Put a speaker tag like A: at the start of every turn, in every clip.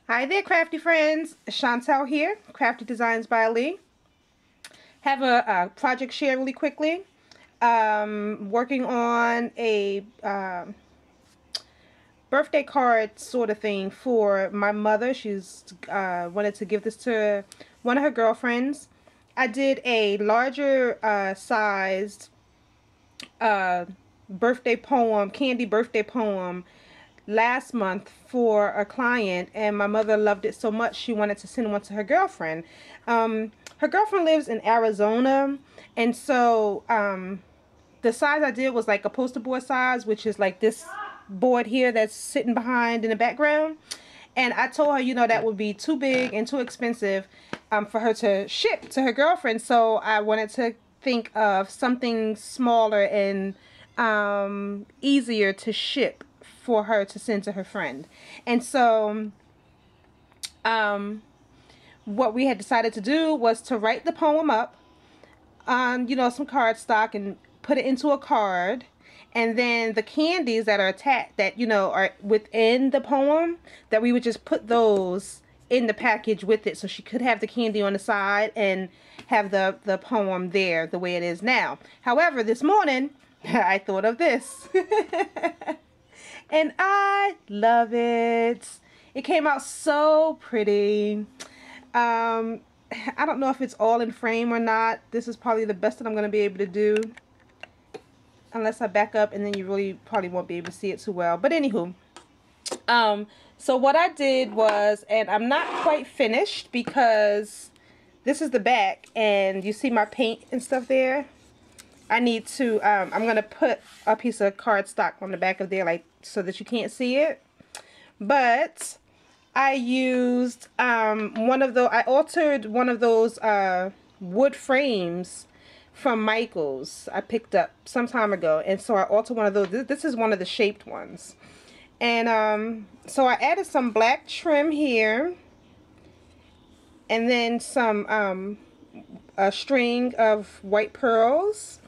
A: Hi there, crafty friends. Chantel here, Crafty Designs by Lee. Have a project share really quickly. Working on a birthday card sort of thing for my mother. She's wanted to give this to one of her girlfriends. I did a larger sized birthday poem, candy birthday poem last month for a client, and my mother loved it so much she wanted to send one to her girlfriend. Her girlfriend lives in Arizona, and so the size I did was like a poster board size, which is like this board here that's sitting behind in the background. And I told her, you know, that would be too big and too expensive for her to ship to her girlfriend. So I wanted to think of something smaller and easier to ship for her to send to her friend. And so what we had decided to do was to write the poem up on, you know, some cardstock and put it into a card. And then the candies that are attached, that, you know, are within the poem, that we would just put those in the package with it, so she could have the candy on the side and have the poem there the way it is now. However, this morning I thought of this and I love it. It came out so pretty. I don't know if it's all in frame or not. This is probably the best that I'm going to be able to do, unless I back up, and then you really probably won't be able to see it too well. But anywho, so what I did was, and I'm not quite finished because this is the back, and you see my paint and stuff there. I need to, I'm going to put a piece of cardstock on the back of there, like, so that you can't see it. But I used I altered one of those wood frames from Micheals I picked up some time ago, and so I altered one of those. This is one of the shaped ones. And so I added some black trim here, and then some a string of white pearls,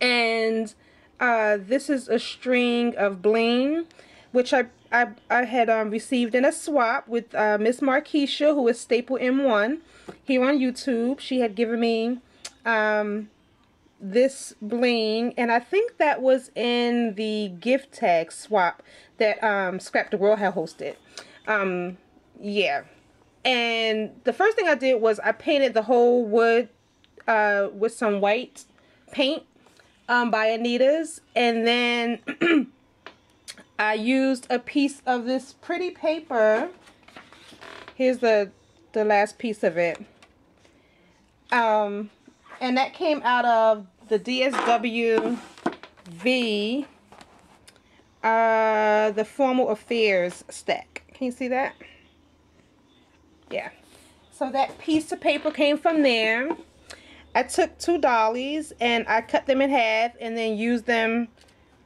A: and this is a string of bling, which I had received in a swap with Miss Marquisha, who is Staple M1 here on YouTube. She had given me this bling, and I think that was in the gift tag swap that Scrap the World had hosted. Yeah. And the first thing I did was I painted the whole wood with some white paint by Anita's, and then I used a piece of this pretty paper. Here's the last piece of it. And that came out of the DSW V, the Formal Affairs stack. Can you see that? Yeah. So that piece of paper came from there. I took 2 dollies and I cut them in half and then used them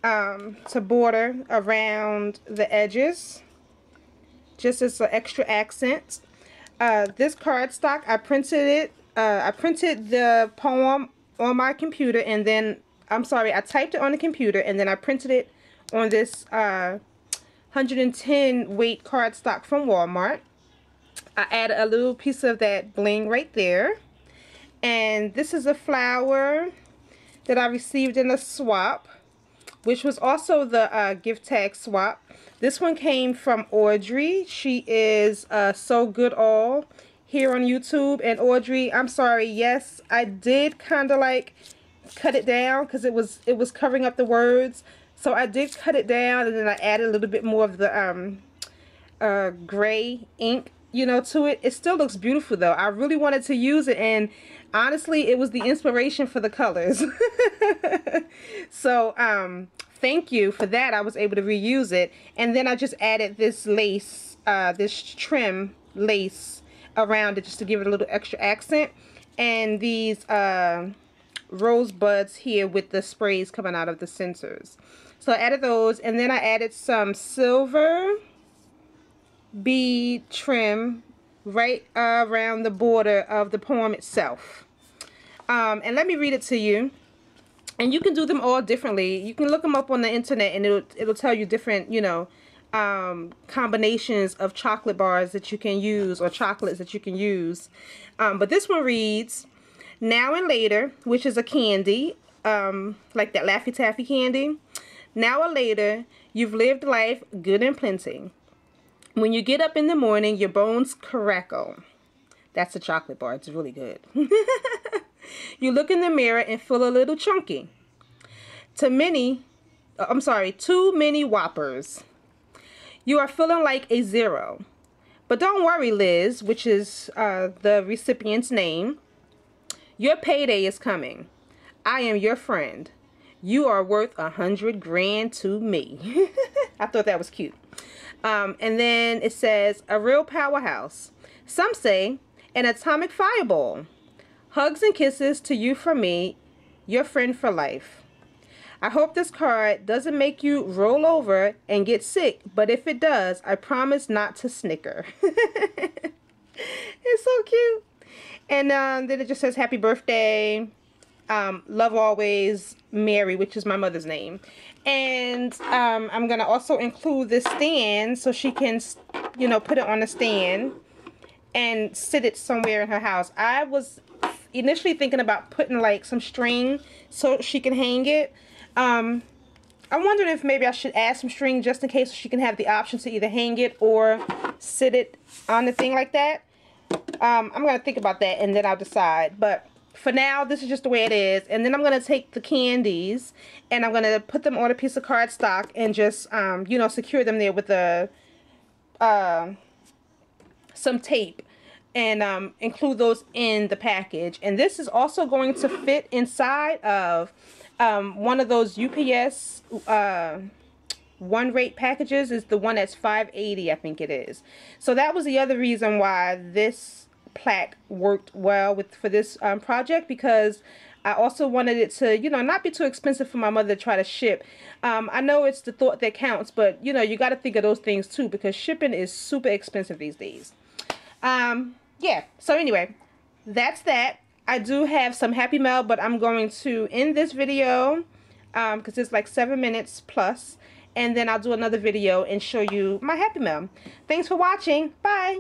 A: to border around the edges, just as an extra accent. This cardstock, I printed it. I printed the poem on my computer, and then, I'm sorry, I typed it on the computer, and then I printed it on this 110 weight cardstock from Walmart. I added a little piece of that bling right there. And this is a flower that I received in a swap, which was also the gift tag swap. This one came from Audrey. She is So Good All here on YouTube. And Audrey, I'm sorry, yes, I did kind of like cut it down because it was covering up the words. So I did cut it down, and then I added a little bit more of the gray ink, you know, to it. It still looks beautiful though. I really wanted to use it, and honestly, it was the inspiration for the colors. So thank you for that. I was able to reuse it, and then I just added this lace, this trim lace around it, just to give it a little extra accent, and these rose buds here with the sprays coming out of the centers. So I added those, and then I added some silver bead trim right around the border of the poem itself. And let me read it to you. And you can do them all differently. You can look them up on the internet, and it'll tell you different, you know, combinations of chocolate bars that you can use, or chocolates that you can use. But this one reads, now and later, which is a candy, like that Laffy Taffy candy. Now or later, you've lived life good and plenty. When you get up in the morning, your bones crackle. That's a chocolate bar. It's really good. You look in the mirror and feel a little chunky. Too many Whoppers. You are feeling like a 0. But don't worry, Liz, which is the recipient's name. Your payday is coming. I am your friend. You are worth 100 grand to me. I thought that was cute. And then it says, a real powerhouse. Some say, an atomic fireball. Hugs and kisses to you from me, your friend for life. I hope this card doesn't make you roll over and get sick, but if it does, I promise not to snicker. It's so cute. And then it just says, happy birthday. Love always, Mary, which is my mother's name. And I'm going to also include this stand so she can, you know, put it on a stand and sit it somewhere in her house. I was initially thinking about putting like some string so she can hang it. I'm wondering if maybe I should add some string just in case, so she can have the option to either hang it or sit it on the thing like that. I'm going to think about that and then I'll decide. But for now, this is just the way it is. And then I'm going to take the candies and I'm going to put them on a piece of cardstock and just, you know, secure them there with a, some tape. And include those in the package. And this is also going to fit inside of one of those UPS one rate packages. Is the one that's $5.80, I think it is. So that was the other reason why this plaque worked well for this project, because I also wanted it to, you know, not be too expensive for my mother to try to ship. I know it's the thought that counts, but you know, you got to think of those things too, because shipping is super expensive these days. Yeah, so anyway, that's that. I do have some Happy Mail, but I'm going to end this video because it's like 7 minutes plus, and then I'll do another video and show you my Happy Mail. Thanks for watching. Bye.